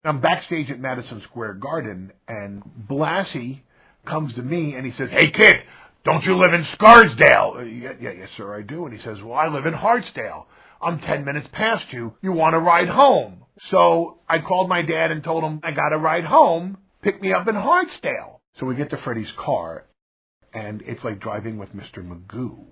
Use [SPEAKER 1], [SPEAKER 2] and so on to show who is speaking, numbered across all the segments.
[SPEAKER 1] I'm backstage at Madison Square Garden, and Blassie comes to me, and he says, "Hey, kid, don't you live in Scarsdale?" Yes, sir, I do. And he says, "Well, I live in Hartsdale. I'm 10 minutes past you. You want to ride home?" So I called my dad and told him, "I got to ride home. Pick me up in Hartsdale." So we get to Freddie's car, and it's like driving with Mr. Magoo.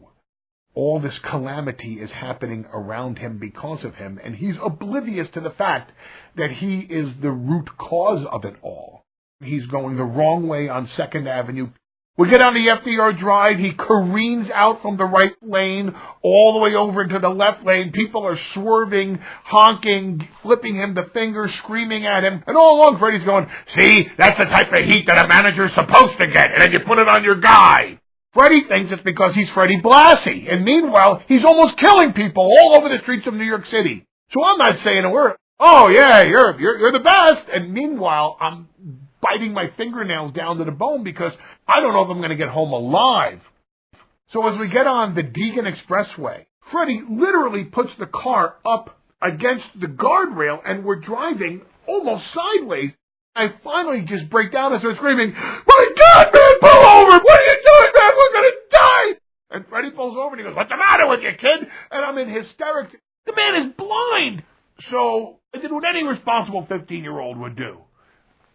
[SPEAKER 1] All this calamity is happening around him because of him, and he's oblivious to the fact that he is the root cause of it all. He's going the wrong way on 2nd Avenue. We get on the FDR Drive. He careens out from the right lane all the way over into the left lane. People are swerving, honking, flipping him the finger, screaming at him. And all along, Freddie's going, "See, that's the type of heat that a manager's supposed to get, and then you put it on your guy." Freddie thinks it's because he's Freddie Blassie, and meanwhile, he's almost killing people all over the streets of New York City. So I'm not saying a word. "Oh yeah, you're the best," and meanwhile, I'm biting my fingernails down to the bone because I don't know if I'm going to get home alive. So as we get on the Deegan Expressway, Freddie literally puts the car up against the guardrail, and we're driving almost sideways. I finally just break down and start screaming, "My God, man, pull over! What are you doing, man? We're going to die!" And Freddie pulls over and he goes, "What's the matter with you, kid?" And I'm in hysterics. The man is blind. So I did what any responsible 15-year-old would do.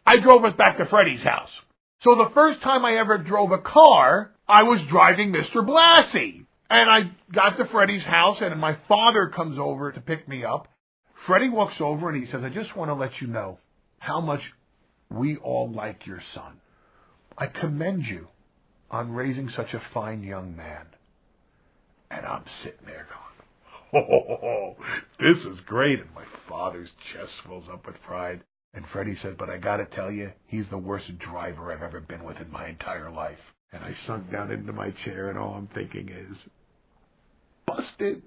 [SPEAKER 1] I drove us back to Freddie's house. So the first time I ever drove a car, I was driving Mr. Blassie. And I got to Freddie's house, and my father comes over to pick me up. Freddie walks over and he says, "I just want to let you know how much we all like your son. I commend you on raising such a fine young man." And I'm sitting there going, "Oh, this is great." And my father's chest swells up with pride. And Freddie says, "But I got to tell you, he's the worst driver I've ever been with in my entire life." And I sunk down into my chair, and all I'm thinking is, busted.